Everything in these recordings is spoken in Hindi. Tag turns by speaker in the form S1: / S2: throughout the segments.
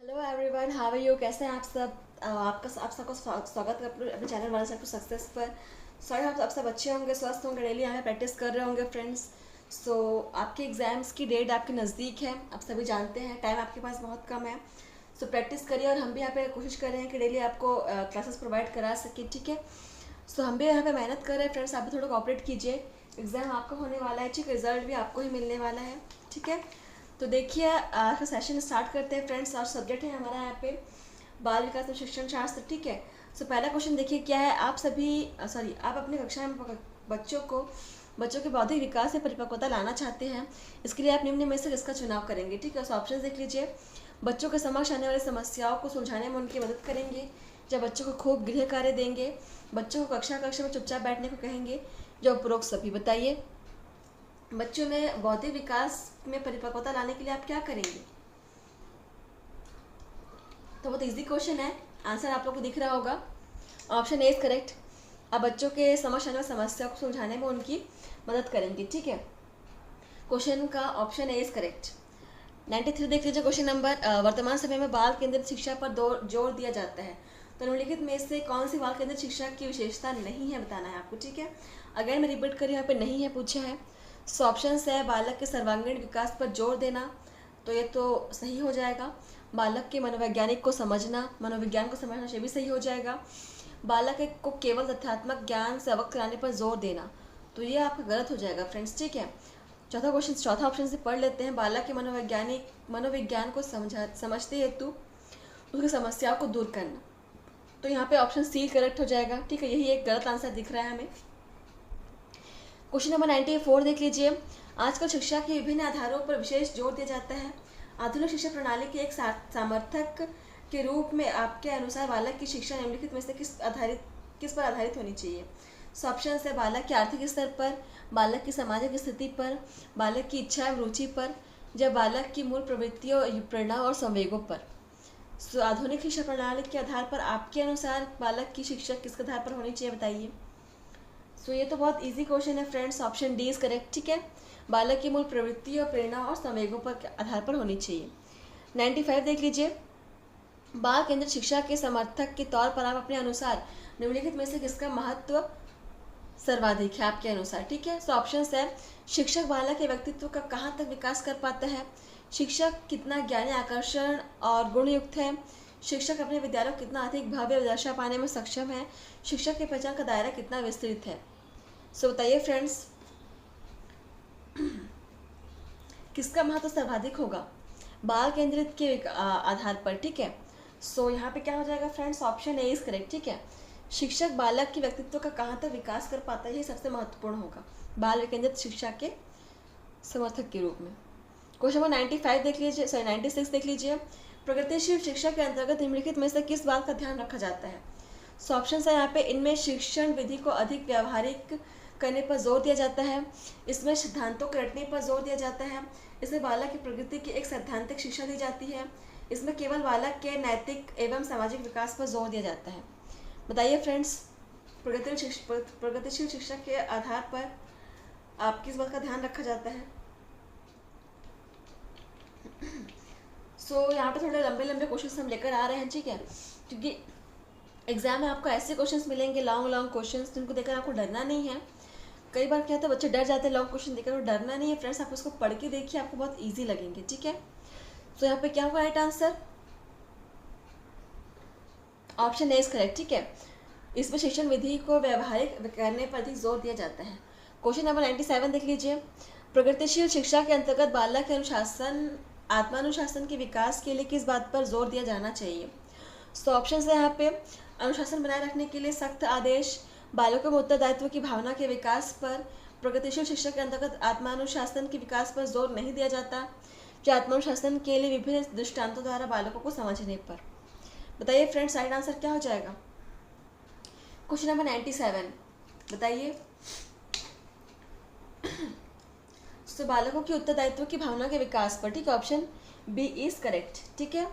S1: Hello everyone, how are you? कैसे हैं आप सब? आप सबका स्वागत है अपने चैनल वाला सब सक्सेस पर। सॉरी, आप सब अच्छे होंगे, स्वस्थ होंगे, डेली यहाँ पे प्रैक्टिस कर रहे होंगे फ्रेंड्स। सो आपके एग्ज़ाम्स की डेट आपके नज़दीक है, आप सभी जानते हैं, टाइम आपके पास बहुत कम है। सो प्रैक्टिस करिए और हम भी यहाँ पे कोशिश कर रहे हैं कि डेली आपको क्लासेस प्रोवाइड करा सकें, ठीक है। सो हम भी यहाँ पे मेहनत कर रहे हैं फ्रेंड्स, आप भी थोड़ा कोऑपरेट कीजिए। एग्ज़ाम आपका होने वाला है, ठीक, रिजल्ट भी आपको ही मिलने वाला है, ठीक है। तो देखिए आज का सेशन स्टार्ट करते हैं फ्रेंड्स। आज सब्जेक्ट है हमारा यहाँ पे बाल विकास और शिक्षण शास्त्र, ठीक है। सो पहला क्वेश्चन देखिए क्या है। आप सभी आप अपनी कक्षा में बच्चों के बौद्धिक विकास में परिपक्वता लाना चाहते हैं। इसके लिए आप निम्न में से किसका चुनाव करेंगे, ठीक है। सो ऑप्शन देख लीजिए। बच्चों के समक्ष आने वाली समस्याओं को सुलझाने में उनकी मदद करेंगे, जब बच्चों को खूब गृह कार्य देंगे, बच्चों को कक्षा कक्षा में चुपचाप बैठने को कहेंगे, जो उपरोक्त सभी। बताइए, बच्चों में बौद्धिक विकास में परिपक्वता लाने के लिए आप क्या करेंगे? तो बहुत इजी क्वेश्चन है, आंसर आप लोग को दिख रहा होगा। Option A is correct. आप बच्चों के समक्ष आने वाली समस्या को सुलझाने में उनकी मदद करेंगे, ठीक है। क्वेश्चन का ऑप्शन ए इज करेक्ट। 93 देख लीजिए क्वेश्चन नंबर। वर्तमान समय में बाल केंद्रित शिक्षा पर जोर दिया जाता है, तो निम्नलिखित में से कौन सी बाल केंद्रित शिक्षा की विशेषता नहीं है, बताना है आपको, ठीक है। अगेन मैं रिपीट करी, यहाँ पे नहीं है पूछा है। सो ऑप्शन है बालक के सर्वांगीण विकास पर जोर देना, तो ये तो सही हो जाएगा। बालक के मनोविज्ञान को समझना ये भी सही हो जाएगा। बालक को केवल तथ्यात्मक ज्ञान से अवगत कराने पर जोर देना, तो ये आपका गलत हो जाएगा फ्रेंड्स, ठीक है। चौथा ऑप्शन से पढ़ लेते हैं। बालक के मनोविज्ञान को समझते हेतु उसकी समस्याओं को दूर करना, तो यहाँ पे ऑप्शन सी करेक्ट हो जाएगा, ठीक है। यही एक गलत आंसर दिख रहा है हमें। क्वेश्चन नंबर 94 देख लीजिए। आजकल शिक्षा के विभिन्न आधारों पर विशेष जोर दिया जाता है। आधुनिक शिक्षा प्रणाली के एक सामर्थक के रूप में आपके अनुसार बालक की शिक्षा निम्नलिखित में से किस पर आधारित होनी चाहिए? सो ऑप्शन है बालक के आर्थिक स्तर पर, बालक की सामाजिक स्थिति पर, बालक की इच्छा एवं रुचि पर, या बालक की मूल प्रवृत्तियों, प्रेरणा और संवेगों पर। सो आधुनिक शिक्षा प्रणाली के आधार पर आपके अनुसार बालक की शिक्षा किस आधार पर होनी चाहिए, बताइए। सो ये तो बहुत इजी क्वेश्चन है friends, option D is correct, ठीक है। बालक की मूल प्रवृत्ति और प्रेरणा और संवेगों पर आधार पर होनी चाहिए। 95 देख लीजिए। बाल केंद्रित शिक्षा के समर्थक के तौर पर आप अपने अनुसार निम्नलिखित में से किसका महत्व सर्वाधिक है आपके अनुसार, ठीक है। सो ऑप्शन है शिक्षक बालक के व्यक्तित्व का कहाँ तक विकास कर पाता है, शिक्षक कितना ज्ञानी, आकर्षण और गुणयुक्त है, शिक्षक अपने विद्यालयों को कितना अधिक भव्य दशा पाने में सक्षम है, शिक्षक के पहचान का दायरा कितना विस्तृत है। सो बताइए फ्रेंड्स, किसका महत्व सर्वाधिक होगा बाल केंद्रित के आधार पर, ठीक है। सो यहाँ पे क्या हो जाएगा friends, option A is correct, ठीक है। शिक्षक बालक के व्यक्तित्व का कहाँ तक विकास कर पाता है, ये सबसे महत्वपूर्ण होगा बाल केंद्रित शिक्षा के समर्थक के रूप में। क्वेश्चन नंबर 96 देख लीजिए। प्रगतिशील शिक्षा के अंतर्गत निम्नलिखित में से किस बात का ध्यान रखा जाता है? सो ऑप्शन है यहाँ पे, इनमें शिक्षण विधि को अधिक व्यावहारिक करने पर जोर दिया जाता है, इसमें सिद्धांतों को रटने पर जोर दिया जाता है, इसमें बालक की प्रकृति की एक सैद्धांतिक शिक्षा दी जाती है, इसमें केवल बालक के नैतिक एवं सामाजिक विकास पर जोर दिया जाता है। बताइए फ्रेंड्स, प्रगतिशील शिक्षा के आधार पर आप किस बात का ध्यान रखा जाता है? सो यहाँ पे थोड़े लंबे लंबे क्वेश्चन हम लेकर आ रहे हैं, ठीक है, क्योंकि एग्जाम में आपको ऐसे क्वेश्चंस मिलेंगे, लॉन्ग क्वेश्चंस, जिनको देखकर आपको डरना नहीं है। कई बार क्या होता है, बच्चे डर जाते हैं लॉन्ग क्वेश्चन देखकर, वो डरना नहीं है फ्रेंड्स, आप उसको पढ़ के देखिए, आपको बहुत ईजी लगेंगे, ठीक है। तो यहाँ पे क्या होगा right answer, option A is correct, ठीक है। इसमें शिक्षण विधि को व्यवहारिक करने पर अधिक जोर दिया जाता है। क्वेश्चन नंबर 97 देख लीजिए। प्रगतिशील शिक्षा के अंतर्गत बालक के आत्मानुशासन के विकास के लिए किस बात पर जोर दिया जाना चाहिए? सो ऑप्शन है यहाँ पे, अनुशासन बनाए रखने के लिए सख्त आदेश, बालकों में उत्तरदायित्व की भावना के विकास पर, प्रगतिशील शिक्षा के अंतर्गत आत्मानुशासन के विकास पर जोर नहीं दिया जाता, या आत्मानुशासन के लिए विभिन्न दृष्टांतों द्वारा बालकों को समझने पर। बताइए फ्रेंड्स, राइट आंसर क्या हो जाएगा? क्वेश्चन नंबर 97 बताइए। तो बालकों की उत्तरदायित्व की भावना के विकास पर, ठीक है, ऑप्शन बी इज करेक्ट, ठीक है।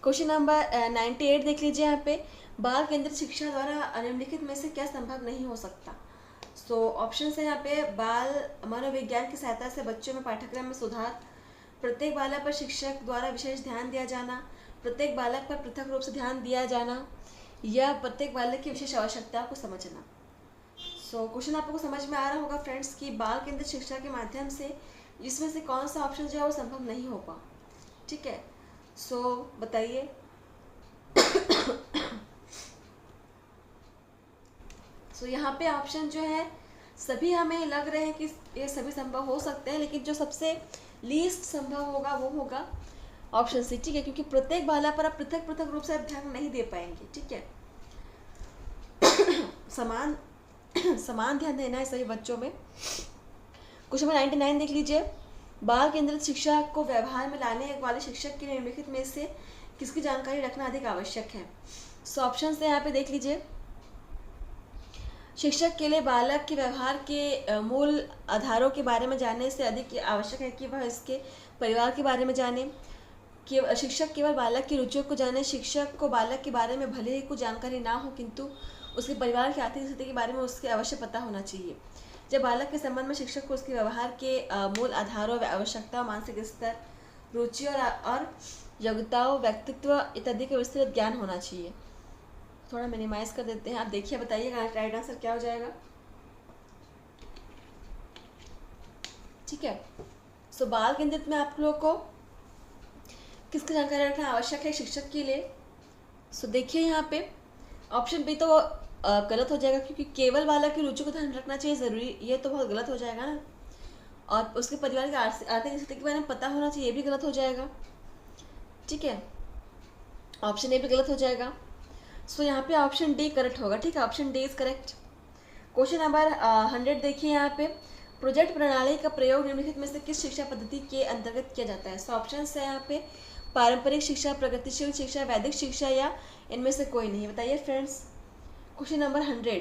S1: क्वेश्चन नंबर 98 देख लीजिए। यहाँ पे बाल केंद्रित शिक्षा द्वारा निम्नलिखित में से क्या संभव नहीं हो सकता? सो ऑप्शन है यहाँ पे, बाल मनोविज्ञान की सहायता से बच्चों में पाठ्यक्रम में सुधार, प्रत्येक बालक पर शिक्षक द्वारा विशेष ध्यान दिया जाना, प्रत्येक बालक पर पृथक रूप से ध्यान दिया जाना, या प्रत्येक बालक की विशेष आवश्यकताओं को समझना। सो क्वेश्चन आपको समझ में आ रहा होगा फ्रेंड्स कि बाल केंद्रित शिक्षा के माध्यम से इसमें से कौन सा ऑप्शन जो है वो संभव नहीं होगा। ठीक है, सो बताइए। सो यहाँ पे ऑप्शन जो है सभी हमें लग रहे हैं कि ये सभी संभव हो सकते हैं, लेकिन जो सबसे लीस्ट संभव होगा वो होगा ऑप्शन सी। ठीक है, क्योंकि प्रत्येक बालक पर आप पृथक पृथक रूप से आप ध्यान नहीं दे पाएंगे। ठीक है, समान समान ध्यान देना है सभी बच्चों में। क्वेश्चन नंबर 99 देख लीजिए। बाल केंद्रित शिक्षा को व्यवहार में लाने वाले शिक्षक की निम्नलिखित में से किसकी जानकारी रखना अधिक आवश्यक है। सो ऑप्शन से यहाँ पे देख लीजिए। शिक्षक के लिए बालक के व्यवहार के मूल आधारों के बारे में जानने से अधिक आवश्यक है कि वह इसके परिवार के बारे में जाने। कि शिक्षक केवल बालक की रुचियों को जाने। शिक्षक को बालक के बारे में भले ही कुछ जानकारी ना हो, किंतु उसके परिवार की आर्थिक स्थिति के बारे में उसके अवश्य पता होना चाहिए। जब बालक के संबंध में शिक्षक को उसके व्यवहार के मूल आधारों, आवश्यकताओं, मानसिक स्तर, रुचि और योग्यताओं, व्यक्तित्व इत्यादि का विस्तृत ज्ञान होना चाहिए। थोड़ा मिनिमाइज कर देते हैं। आप देखिए, बताइएगा राइट आंसर क्या हो जाएगा। ठीक है, सो बाल केंद्रित में आप लोगों को किसकी जानकारी रखना आवश्यक है शिक्षक के लिए। सो देखिए यहाँ पे ऑप्शन बी तो गलत हो जाएगा, क्योंकि केवल बालक की रुचि को ध्यान रखना चाहिए ज़रूरी, ये तो बहुत गलत हो जाएगा ना। और उसके परिवार की आर्थिक स्थिति के बारे में पता होना चाहिए, ये भी गलत हो जाएगा। ठीक है, ऑप्शन ए भी गलत हो जाएगा। सो यहाँ पे ऑप्शन डी करेक्ट होगा। ठीक है, option D is correct. Question number 100 देखिए यहाँ पे। प्रोजेक्ट प्रणाली का प्रयोग निम्नलिखित में से किस शिक्षा पद्धति के अंतर्गत किया जाता है। सो ऑप्शन है यहाँ पे पारंपरिक शिक्षा, प्रगतिशील शिक्षा, वैदिक शिक्षा, या इनमें से कोई नहीं। बताइए फ्रेंड्स। Question number 100।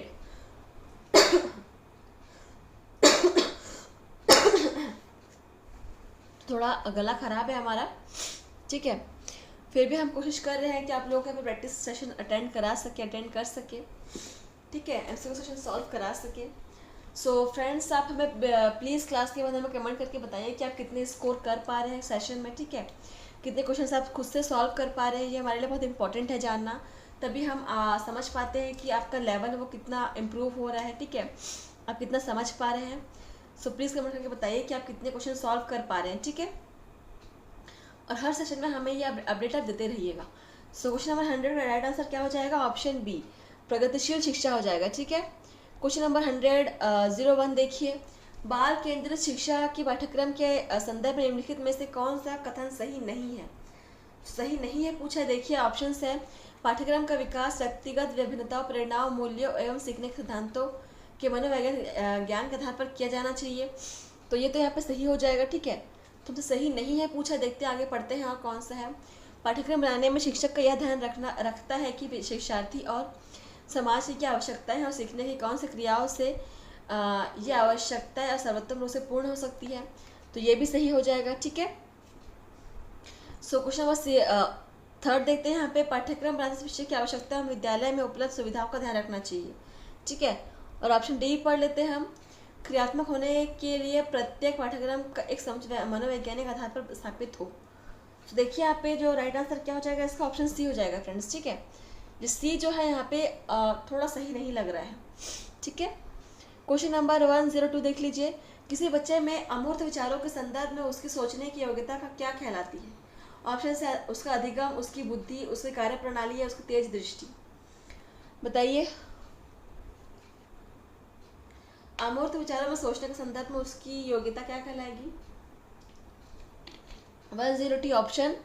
S1: थोड़ा गला खराब है हमारा, ठीक है, फिर भी हम कोशिश कर रहे हैं कि आप लोगों के प्रैक्टिस सेशन अटेंड कर सके। ठीक है, एमसीक्यू सेशन सॉल्व करा सके। सो फ्रेंड्स, आप हमें प्लीज़ क्लास के बाद हमें कमेंट करके बताइए कि आप कितने स्कोर कर पा रहे हैं सेशन में। ठीक है, कितने क्वेश्चन आप खुद से सॉल्व कर पा रहे हैं, ये हमारे लिए बहुत इंपॉर्टेंट है जानना। तभी हम समझ पाते हैं कि आपका लेवल वो कितना इम्प्रूव हो रहा है। ठीक है, आप कितना समझ पा रहे हैं। सो प्लीज़ कमेंट करके बताइए कि आप कितने क्वेश्चन सॉल्व कर पा रहे हैं। ठीक है, और हर सेशन में हमें ये अपडेट आप देते रहिएगा। सो क्वेश्चन नंबर 100 का राइट आंसर क्या हो जाएगा। ऑप्शन बी, प्रगतिशील शिक्षा हो जाएगा। ठीक है, क्वेश्चन नंबर 101 देखिए। बाल केंद्रित शिक्षा की पाठ्यक्रम के संदर्भ में निम्नलिखित में से कौन सा कथन सही नहीं है। सही नहीं है पूछा है। देखिए ऑप्शन है पाठ्यक्रम का विकास व्यक्तिगत विभिन्नताओं, प्रेरणाओं, मूल्यों एवं सीखने के सिद्धांतों के मनोवैज्ञानिक ज्ञान के आधार पर किया जाना चाहिए। तो ये तो यहाँ पे सही हो जाएगा। ठीक है, तो सही नहीं है पूछा। देखते हैं आगे पढ़ते हैं और कौन सा है। पाठ्यक्रम बनाने में शिक्षक का यह ध्यान रखता है कि शिक्षार्थी और समाज की क्या आवश्यकताएं हैं और सीखने की कौन सी क्रियाओं से ये आवश्यकताएं और सर्वोत्तम रूप से पूर्ण हो सकती है। तो ये भी सही हो जाएगा। ठीक है, सो क्वेश्चन नंबर 3 देखते हैं। यहाँ पे पाठ्यक्रम बनाने से विषय की आवश्यकता हम विद्यालय में उपलब्ध सुविधाओं का ध्यान रखना चाहिए। ठीक है, और ऑप्शन डी पढ़ लेते हैं हम। क्रियात्मक होने के लिए प्रत्येक पाठ्यक्रम का एक समझ मनोवैज्ञानिक आधार पर स्थापित हो। तो देखिए यहाँ पे जो राइट आंसर क्या हो जाएगा, इसका ऑप्शन सी हो जाएगा फ्रेंड्स। ठीक है, जो सी जो है यहाँ पे थोड़ा सही नहीं लग रहा है। ठीक है, क्वेश्चन नंबर 102 देख लीजिए। किसी बच्चे में अमूर्त विचारों के संदर्भ में उसकी सोचने की योग्यता का क्या कहलाती है। ऑप्शन से उसका अधिगम, उसकी बुद्धि, उसकी कार्य प्रणाली या उसकी तेज दृष्टि। बताइए, अमूर्त विचारों में सोचने के संदर्भ में उसकी योग्यता क्या कहलाएगी। 102 ऑप्शन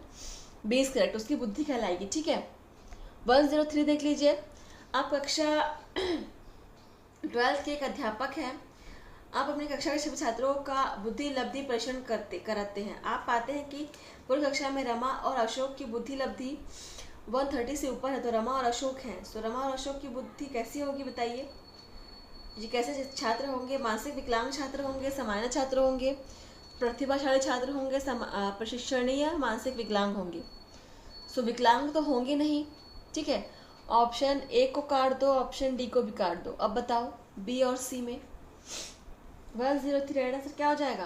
S1: बी इज करेक्ट, उसकी बुद्धि कहलाएगी। ठीक है, 103 देख लीजिए। आप कक्षा 12 के एक अध्यापक हैं। आप अपनी कक्षा के सभी छात्रों का बुद्धि लब्धि परीक्षण कराते हैं। आप पाते हैं कि पूरी कक्षा में रमा और अशोक की बुद्धि लब्धि 130 से ऊपर है, तो रमा और अशोक हैं। तो रमा और अशोक की बुद्धि कैसी होगी बताइए। ये कैसे छात्र होंगे। मानसिक विकलांग छात्र होंगे, सामान्य छात्र होंगे, प्रतिभाशाली छात्र होंगे, प्रशिक्षणीय मानसिक विकलांग होंगे। सो विकलांग तो होंगे नहीं। ठीक है, ऑप्शन ए को काट दो, ऑप्शन डी को भी काट दो। अब बताओ बी और सी में। 103 राइट आंसर क्या हो जाएगा।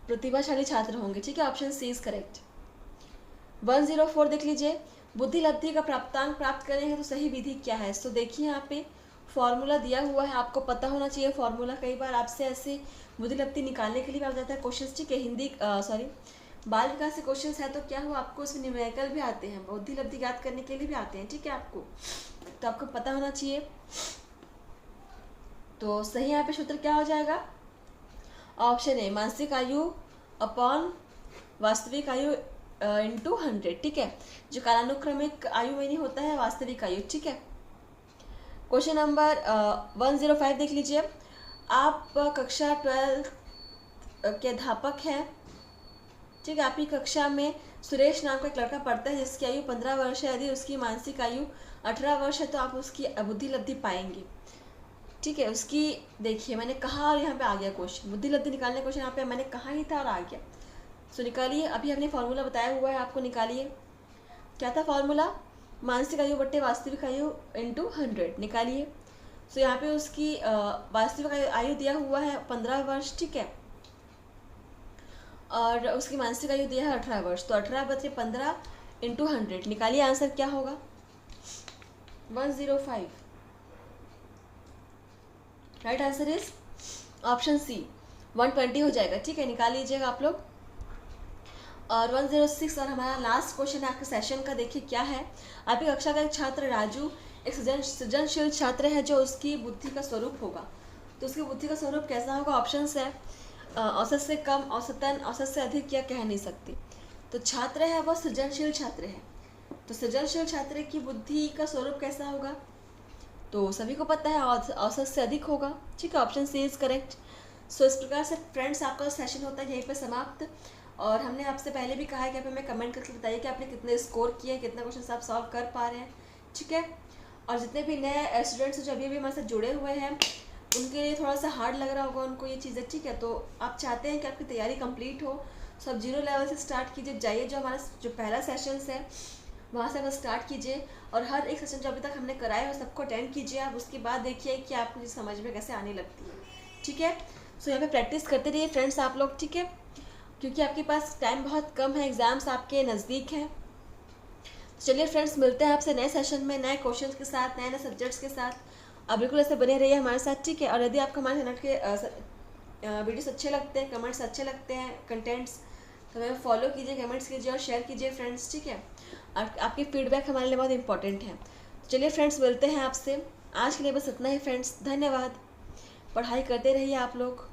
S1: प्रतिभाशाली छात्र होंगे। ठीक है, ऑप्शन सी इज करेक्ट। 104 देख लीजिए, बुद्धि लब्धि का प्राप्तांक प्राप्त करने हैं तो सही विधि क्या है। तो देखिए यहाँ पे फॉर्मूला दिया हुआ है, आपको पता होना चाहिए फॉर्मूला। कई बार आपसे ऐसे बुद्धि लब्धि निकालने के लिए भी आ जाता है क्वेश्चन, ठीक है। हिंदी सॉरी बाल विकास से क्वेश्चन है तो क्या हुआ, आपको उसमें न्यूमेरिकल भी आते हैं, बुद्धि लब्धि याद करने के लिए भी आते हैं, ठीक है आपको, तो आपको पता होना चाहिए। तो सही यहाँ पे सूत्र क्या हो जाएगा, ऑप्शन ए, मानसिक आयु अपॉन वास्तविक आयु इंटू 100, ठीक है। जो कालानुक्रमिक आयु में नहीं होता है वास्तविक आयु, ठीक है। क्वेश्चन नंबर 105 देख लीजिए, आप कक्षा 12 के अध्यापक हैं, ठीक है। आपकी कक्षा में सुरेश नाम का एक लड़का पढ़ता है जिसकी आयु 15 वर्ष है। यदि उसकी मानसिक आयु 18 वर्ष है तो आप उसकी बुद्धि लब्धि पाएंगे, ठीक है। उसकी देखिए मैंने कहा और यहाँ पे आ गया क्वेश्चन, बुद्धि लब्धि निकालने क्वेश्चन यहाँ पे मैंने कहा ही था और आ गया। सो निकालिए, अभी हमने फॉर्मूला बताया हुआ है आपको, निकालिए। क्या था फॉर्मूला, मानसिक आयु बट्टे वास्तविक आयु इंटू 100, निकालिए। सो यहाँ पे उसकी वास्तविक आयु दिया हुआ है 15 वर्ष, ठीक है, और उसकी मानसिक आयु दिया है 18 वर्ष। तो 18 बटे 15 इंटू 100, निकालिए आंसर क्या होगा, 105। Right answer is option C, 120 हो जाएगा, ठीक है। निकाल लीजिएगा आप लोग। और 106 और हमारा लास्ट क्वेश्चन है आपके सेशन का, देखिए क्या है। आपकी कक्षा का एक छात्र राजू एक सृजनशील छात्र है जो उसकी बुद्धि का स्वरूप होगा। तो उसकी बुद्धि का स्वरूप कैसा होगा, ऑप्शन है औसत से कम, औसतन, औसत से अधिक, या कह नहीं सकती। तो छात्र है वो सृजनशील छात्र है, तो सृजनशील छात्र की बुद्धि का स्वरूप कैसा होगा, तो सभी को पता है औसत से अधिक होगा, ठीक है। Option C is correct. So इस प्रकार से फ्रेंड्स आपका सेशन होता है यहीं पे समाप्त। और हमने आपसे पहले भी कहा है कि आप हमें कमेंट करके बताइए कि आपने कितने स्कोर किए, कितने क्वेश्चन आप सॉल्व कर पा रहे हैं, ठीक है। और जितने भी नए स्टूडेंट्स जो अभी भी हमारे साथ जुड़े हुए हैं उनके लिए थोड़ा सा हार्ड लग रहा होगा उनको ये चीज़ें, ठीक है। तो आप चाहते हैं कि आपकी तैयारी कंप्लीट हो, सो आप 0 लेवल से स्टार्ट कीजिए, जाइए जो हमारा जो पहला सेशंस है वहाँ से आप स्टार्ट कीजिए, और हर एक सेशन जो अभी तक हमने कराया है सबको अटेंड कीजिए आप। उसके बाद देखिए कि आपको चीज़ समझ में कैसे आने लगती है, ठीक है। सो यहाँ पे प्रैक्टिस करते रहिए फ्रेंड्स आप लोग, ठीक है, क्योंकि आपके पास टाइम बहुत कम है, एग्ज़ाम्स आपके नज़दीक हैं। चलिए फ्रेंड्स, मिलते हैं आपसे नए सेशन में नए क्वेश्चन के साथ, नए नए सब्जेक्ट्स के साथ। आप बिल्कुल ऐसे बने रहिए हमारे साथ, ठीक है। और यदि आपको हमारे चैनल के वीडियोस अच्छे लगते हैं, कमेंट्स अच्छे लगते हैं, कंटेंट्स, तो हमें फॉलो कीजिए, कमेंट्स कीजिए और शेयर कीजिए फ्रेंड्स, ठीक है। और आपकी फीडबैक हमारे लिए बहुत इंपॉर्टेंट है। चलिए फ्रेंड्स, मिलते हैं आपसे, आज के लिए बस इतना ही फ्रेंड्स, धन्यवाद। पढ़ाई करते रहिए आप लोग।